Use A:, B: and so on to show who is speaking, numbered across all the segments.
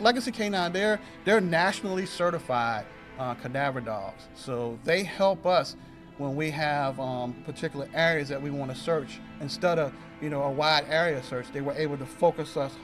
A: Legacy K9, they're nationally certified cadaver dogs. So they help us when we have particular areas that we want to search. Instead of a wide area search, they were able to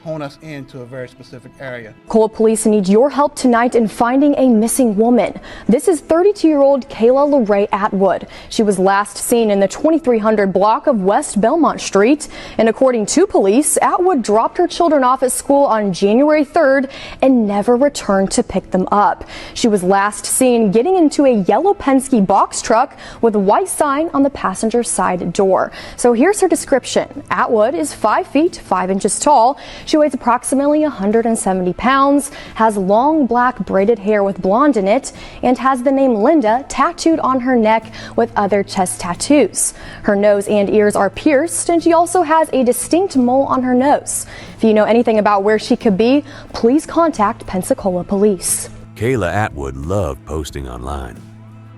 A: hone us into a very specific area.
B: Pensacola police need your help tonight in finding a missing woman. This is 32-year-old Kayla Atwood. She was last seen in the 2300 block of West Belmont Street. And according to police, Atwood dropped her children off at school on January 3rd and never returned to pick them up. She was last seen getting into a yellow Penske box truck with a white sign on the passenger side door. So here's her description. Atwood is 5 feet 5 inches tall. She weighs approximately 170 pounds, has long black braided hair with blonde in it, and has the name Linda tattooed on her neck with other chest tattoos. Her nose and ears are pierced, and she also has a distinct mole on her nose. If you know anything about where she could be, please contact Pensacola police.
C: Kayla Atwood loved posting online.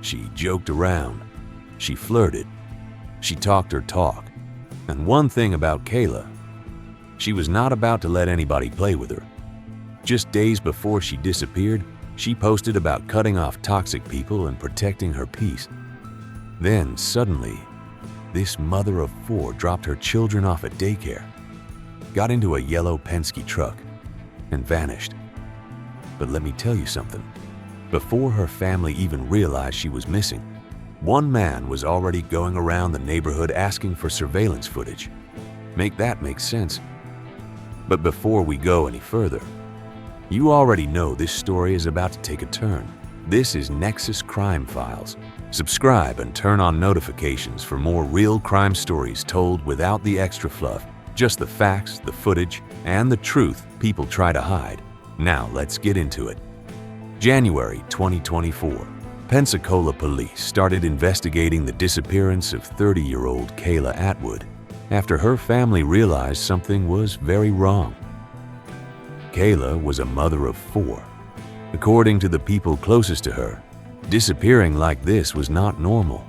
C: She joked around. She flirted. She talked her talk. And one thing about Kayla, she was not about to let anybody play with her. Just days before she disappeared, she posted about cutting off toxic people and protecting her peace. Then suddenly, this mother of 4 dropped her children off at daycare, got into a yellow Penske truck, and vanished. But let me tell you something. Before her family even realized she was missing, one man was already going around the neighborhood asking for surveillance footage. Make that make sense. But before we go any further, you already know this story is about to take a turn. This is Nexus Crime Files. Subscribe and turn on notifications for more real crime stories told without the extra fluff, just the facts, the footage, and the truth people try to hide. Now let's get into it. January 2024. Pensacola police started investigating the disappearance of 30-year-old Kayla Atwood after her family realized something was very wrong. Kayla was a mother of 4. According to the people closest to her, disappearing like this was not normal.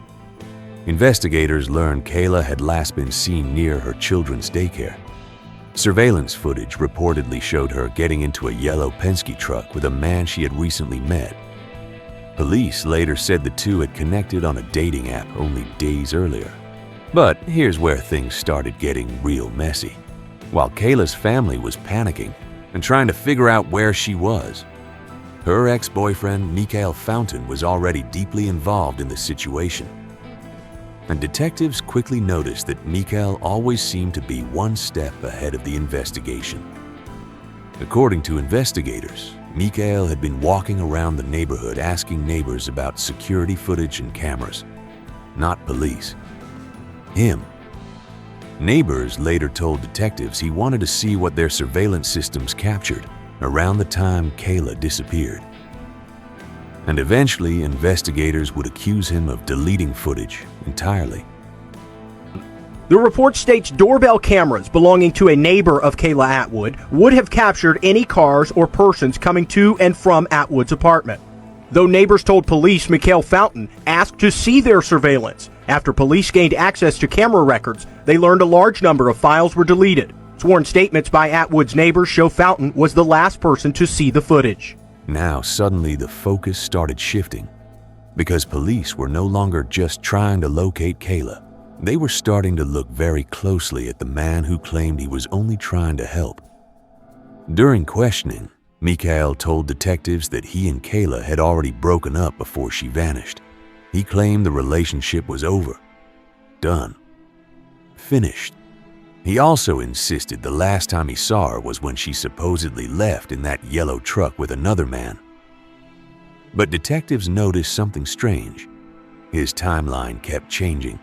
C: Investigators learned Kayla had last been seen near her children's daycare. Surveillance footage reportedly showed her getting into a yellow Penske truck with a man she had recently met. Police later said the two had connected on a dating app only days earlier. But here's where things started getting real messy. While Kayla's family was panicking and trying to figure out where she was, her ex-boyfriend Mikael Fountain was already deeply involved in the situation. And detectives quickly noticed that Mikael always seemed to be one step ahead of the investigation. According to investigators, Mikael had been walking around the neighborhood asking neighbors about security footage and cameras, not police. Him. Neighbors later told detectives he wanted to see what their surveillance systems captured around the time Kayla disappeared. And eventually, investigators would accuse him of deleting footage entirely.
D: The report states doorbell cameras belonging to a neighbor of Kayla Atwood would have captured any cars or persons coming to and from Atwood's apartment. Though neighbors told police Mikael Fountain asked to see their surveillance. After police gained access to camera records, they learned a large number of files were deleted. Sworn statements by Atwood's neighbors show Fountain was the last person to see the footage.
C: Now suddenly the focus started shifting, because police were no longer just trying to locate Kayla. They were starting to look very closely at the man who claimed he was only trying to help. During questioning, Mikael told detectives that he and Kayla had already broken up before she vanished. He claimed the relationship was over, done, finished. He also insisted the last time he saw her was when she supposedly left in that yellow truck with another man. But detectives noticed something strange. His timeline kept changing.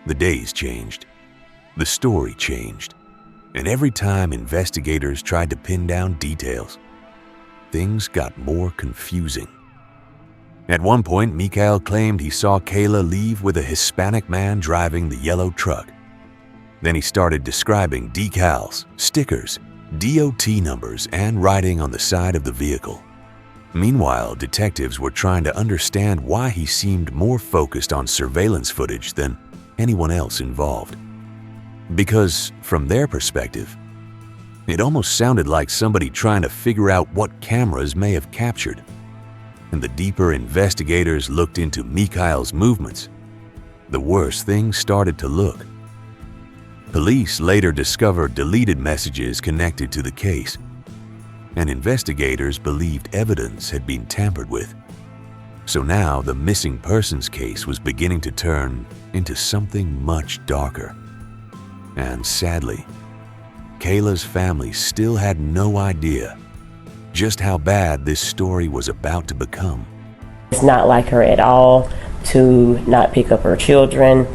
C: The days changed. The story changed. And every time investigators tried to pin down details, things got more confusing. At one point, Mikael claimed he saw Kayla leave with a Hispanic man driving the yellow truck. Then he started describing decals, stickers, DOT numbers, and writing on the side of the vehicle. Meanwhile, detectives were trying to understand why he seemed more focused on surveillance footage than anyone else involved. Because, from their perspective, It almost sounded like somebody trying to figure out what cameras may have captured. And the deeper investigators looked into Mikael's movements, the worse things started to look. Police later discovered deleted messages connected to the case, and investigators believed evidence had been tampered with. So now the missing persons case was beginning to turn into something much darker. And sadly, Kayla's family still had no idea just how bad this story was about to become.
E: It's not like her at all to not pick up her children,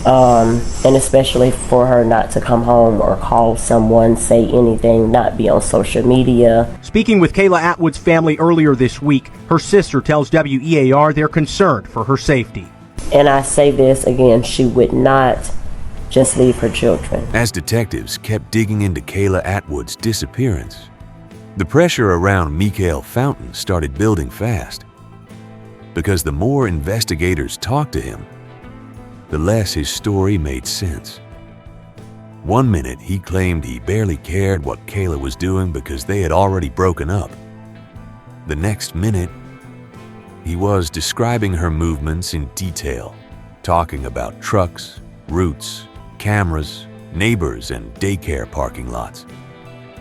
E: and especially for her not to come home or call someone, say anything, not be on social media.
D: Speaking with Kayla Atwood's family earlier this week, her sister tells WEAR they're concerned for her safety.
E: And I say this again, she would not just leave her children.
C: As detectives kept digging into Kayla Atwood's disappearance, the pressure around Mikael Fountain started building fast. Because the more investigators talked to him, the less his story made sense. One minute he claimed he barely cared what Kayla was doing because they had already broken up. The next minute, he was describing her movements in detail, talking about trucks, routes, cameras, neighbors, and daycare parking lots.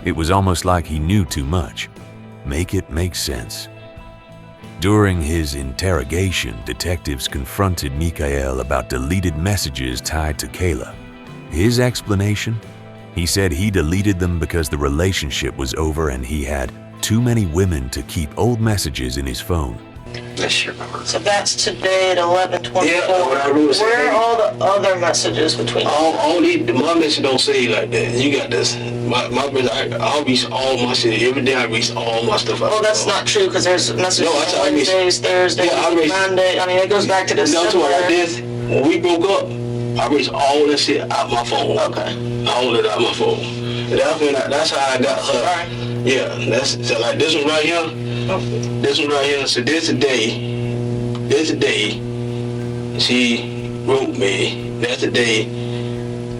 C: It was almost like he knew too much. Make it make sense. During his interrogation, detectives confronted Mikael about deleted messages tied to Kayla. His explanation? He said he deleted them because the relationship was over and he had too many women to keep old messages in his phone.
F: So that's today at 11:24.
G: Yeah, what I wrote.
F: Where are all the other messages between?
G: My message don't say like that. You got this. My I'll reach all my shit every day. I reach all my stuff.
F: Well, that's not true because there's messages on Wednesdays, Thursdays, Monday. I mean, it goes back to this.
G: No, to like this. When we broke up, I reached all that shit out my phone.
F: Okay.
G: All of it out my phone. That's how I got her.
F: All right.
G: Yeah, so like this one right here. This one right here. So this a day. She wrote me. That's the day.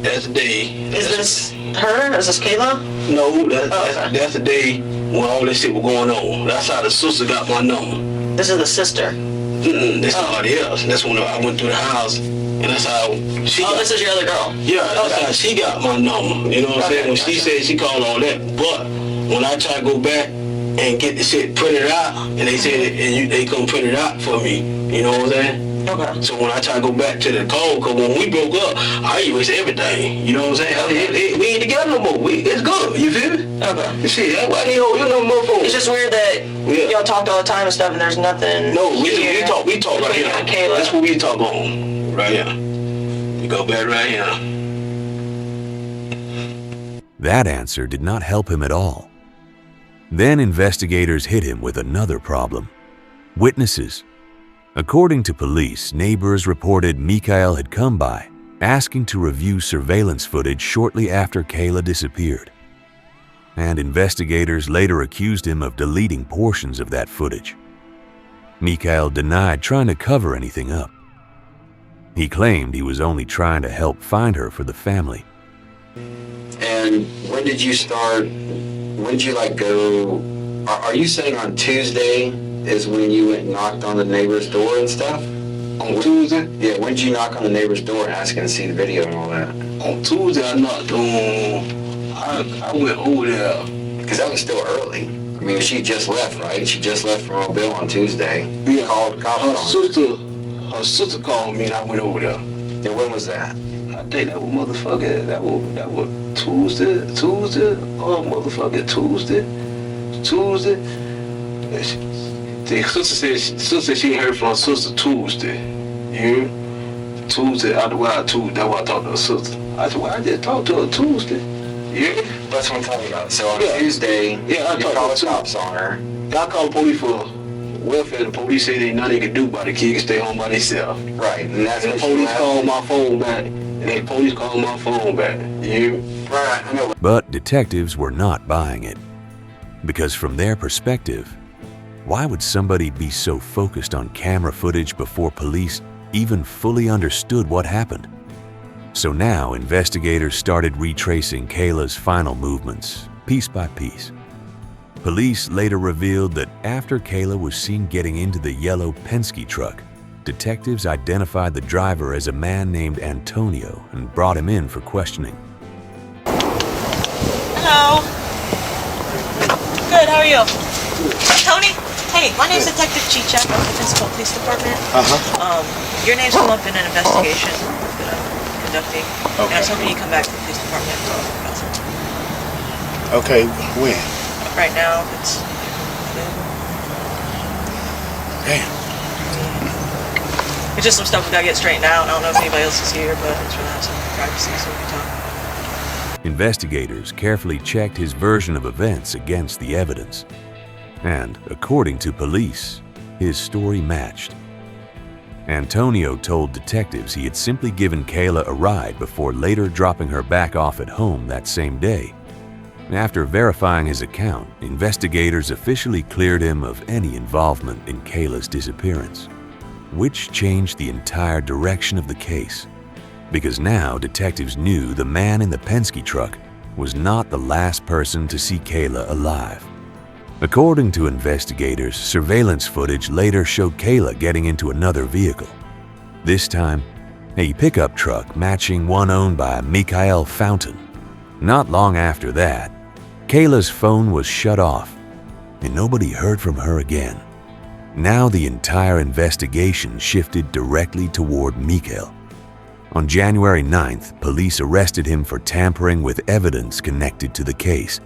F: Is this her? Is this Kayla?
G: No, that's the day when all this shit was going on. That's how the sister got my number.
F: This is the sister.
G: That's somebody else. That's when I went through the house, and that's how she got.
F: This is your other girl?
G: Yeah, that's how she got my number. You know what I'm saying? When she said she called all that. But when I try to go back and get the shit printed out, and they said they come print it out for me. You know what I'm saying?
F: Okay.
G: So when I try to go back to the code, because when we broke up, I erased everything. You know what I'm saying? We ain't together no more. It's good. You feel me?
F: Okay.
G: Shit, that's why they hold your number more for.
F: It's just weird that y'all talked all the time and stuff, and there's nothing.
G: No, we talk right here.
F: Kayla.
G: That's what we talk on. Right here. We go back right here.
C: That answer did not help him at all. Then investigators hit him with another problem: witnesses. According to police, neighbors reported Mikael had come by, asking to review surveillance footage shortly after Kayla disappeared. And investigators later accused him of deleting portions of that footage. Mikael denied trying to cover anything up. He claimed he was only trying to help find her for the family.
H: And when did you start, when did you go, are you saying on Tuesday is when you went and knocked on the neighbor's door and stuff?
G: On Tuesday?
H: Yeah, when did you knock on the neighbor's door asking to see the video and all that?
G: On Tuesday I knocked on, I went over there.
H: Because that was still early. I mean, she just left, right? She just left from Mobile on Tuesday.
G: Yeah,
H: Called cops on
G: her sister called me and I went over there.
H: And when was that?
G: I think that was motherfucker, that was Tuesday, The sister said she heard from her sister Tuesday. You hear me? Tuesday, that's why I talked to her sister. I said, well, I just talked to her Tuesday. You hear me?
H: That's what I'm talking about. So on Tuesday,
G: I
H: you called the cops on her.
G: I called police for welfare. The police said ain't nothing they can do about the kid, can stay home by themselves.
H: Right, and that's
G: And the police called my phone back. You hear me?
H: Right, I know.
C: But detectives were not buying it. Because from their perspective, why would somebody be so focused on camera footage before police even fully understood what happened? So now investigators started retracing Kayla's final movements piece by piece. Police later revealed that after Kayla was seen getting into the yellow Penske truck, detectives identified the driver as a man named Antonio and brought him in for questioning.
I: Hello. Good, how are you? Tony? Hey, my name's Detective Chicha from the Pensacola Police Department. Your name's come up in an investigation that I'm conducting. Okay. And I was hoping you'd come back to the police department and talk about something.
J: Okay, when?
I: Right now, if it's
J: Damn.
I: It's just some stuff we gotta get straightened out. I don't know if anybody else is here, but it's really have some privacy so we can talk.
C: Investigators carefully checked his version of events against the evidence. And, according to police, his story matched. Antonio told detectives he had simply given Kayla a ride before later dropping her back off at home that same day. After verifying his account, investigators officially cleared him of any involvement in Kayla's disappearance, which changed the entire direction of the case, because now detectives knew the man in the Penske truck was not the last person to see Kayla alive. According to investigators, surveillance footage later showed Kayla getting into another vehicle. This time, a pickup truck matching one owned by Mikael Fountain. Not long after that, Kayla's phone was shut off, and nobody heard from her again. Now the entire investigation shifted directly toward Mikael. On January 9th, police arrested him for tampering with evidence connected to the case.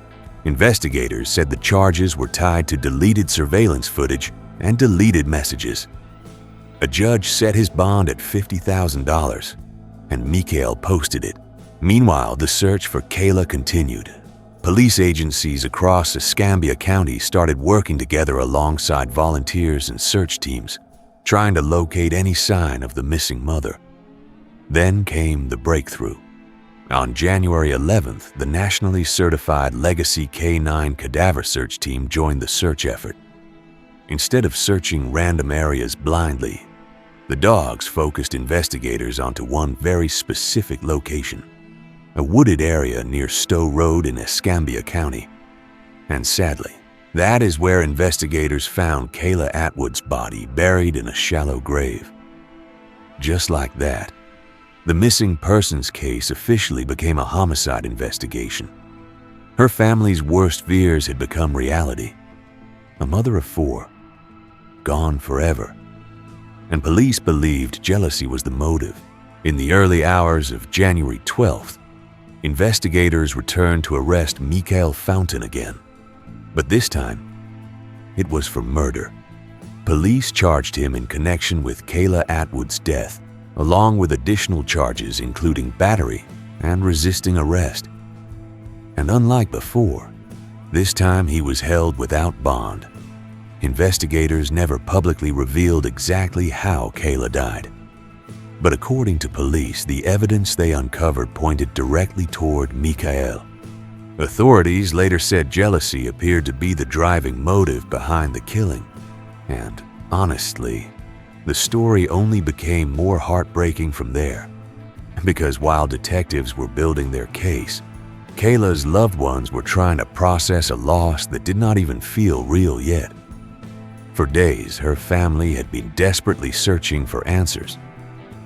C: Investigators said the charges were tied to deleted surveillance footage and deleted messages. A judge set his bond at $50,000, and Mikael posted it. Meanwhile, the search for Kayla continued. Police agencies across Escambia County started working together alongside volunteers and search teams, trying to locate any sign of the missing mother. Then came the breakthrough. On January 11th, the nationally certified Legacy K9 cadaver search team joined the search effort. Instead of searching random areas blindly, the dogs focused investigators onto one very specific location, a wooded area near Stowe Road in Escambia County. And sadly, that is where investigators found Kayla Atwood's body buried in a shallow grave. Just like that, the missing persons case officially became a homicide investigation. Her family's worst fears had become reality. A mother of 4, gone forever. And police believed jealousy was the motive. In the early hours of January 12th, investigators returned to arrest Mikael Fountain again. But this time, it was for murder. Police charged him in connection with Kayla Atwood's death, along with additional charges including battery and resisting arrest. And unlike before, this time he was held without bond. Investigators never publicly revealed exactly how Kayla died. But according to police, the evidence they uncovered pointed directly toward Mikael. Authorities later said jealousy appeared to be the driving motive behind the killing. And honestly, the story only became more heartbreaking from there. Because while detectives were building their case, Kayla's loved ones were trying to process a loss that did not even feel real yet. For days, her family had been desperately searching for answers,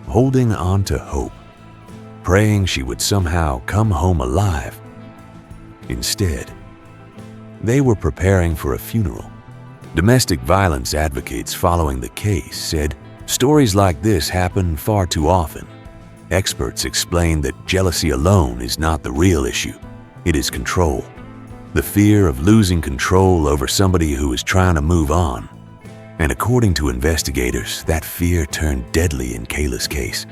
C: holding on to hope, praying she would somehow come home alive. Instead, they were preparing for a funeral. Domestic violence advocates following the case said stories like this happen far too often. Experts explained that jealousy alone is not the real issue. It is control. The fear of losing control over somebody who is trying to move on. And according to investigators, that fear turned deadly in Kayla's case.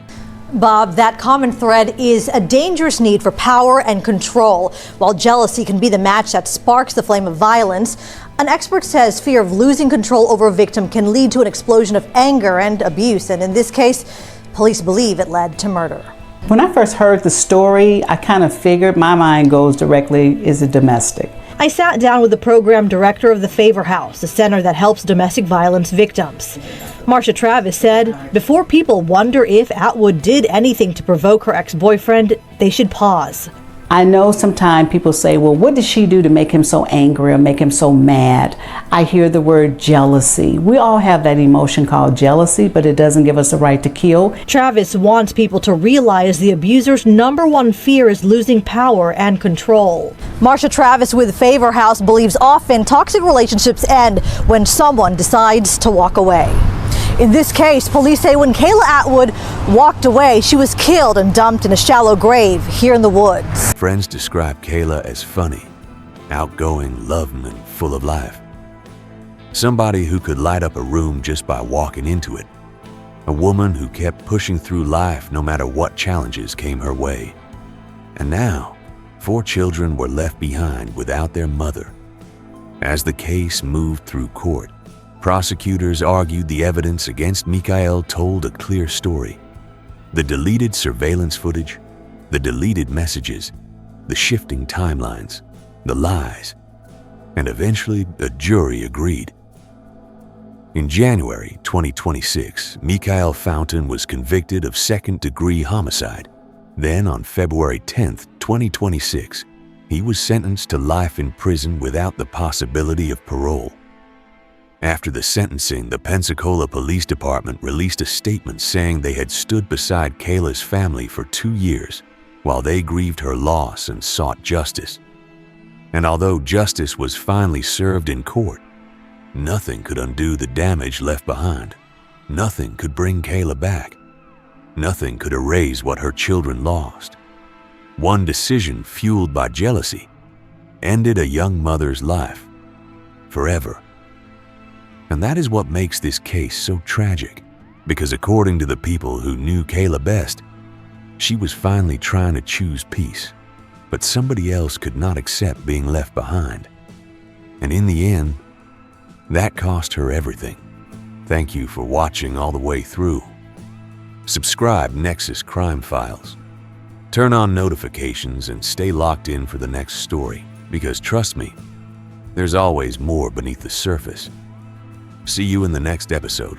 K: Bob, that common thread is a dangerous need for power and control. While jealousy can be the match that sparks the flame of violence, an expert says fear of losing control over a victim can lead to an explosion of anger and abuse. And in this case, police believe it led to murder.
L: When I first heard the story, I kind of figured my mind goes directly, is it domestic?
K: I sat down with the program director of the Favor House, a center that helps domestic violence victims. Marsha Travis said, before people wonder if Atwood did anything to provoke her ex-boyfriend, they should pause.
L: I know sometimes people say, well, what did she do to make him so angry or make him so mad? I hear the word jealousy. We all have that emotion called jealousy, but it doesn't give us the right to kill.
K: Travis wants people to realize the abuser's #1 fear is losing power and control. Marsha Travis with Favor House believes often toxic relationships end when someone decides to walk away. In this case, police say when Kayla Atwood walked away, she was killed and dumped in a shallow grave here in the woods.
C: Friends describe Kayla as funny, outgoing, loving, and full of life. Somebody who could light up a room just by walking into it. A woman who kept pushing through life no matter what challenges came her way. And now, 4 children were left behind without their mother. As the case moved through court, prosecutors argued the evidence against Mikael told a clear story. The deleted surveillance footage, the deleted messages, the shifting timelines, the lies, and eventually a jury agreed. In January 2026, Mikael Fountain was convicted of second-degree homicide. Then on February 10th, 2026, he was sentenced to life in prison without the possibility of parole. After the sentencing, the Pensacola Police Department released a statement saying they had stood beside Kayla's family for 2 years while they grieved her loss and sought justice. And although justice was finally served in court, nothing could undo the damage left behind. Nothing could bring Kayla back. Nothing could erase what her children lost. One decision fueled by jealousy ended a young mother's life forever. And that is what makes this case so tragic, because according to the people who knew Kayla best, she was finally trying to choose peace, but somebody else could not accept being left behind. And in the end, that cost her everything. Thank you for watching all the way through. Subscribe Nexus Crime Files. Turn on notifications and stay locked in for the next story, because trust me, there's always more beneath the surface. See you in the next episode.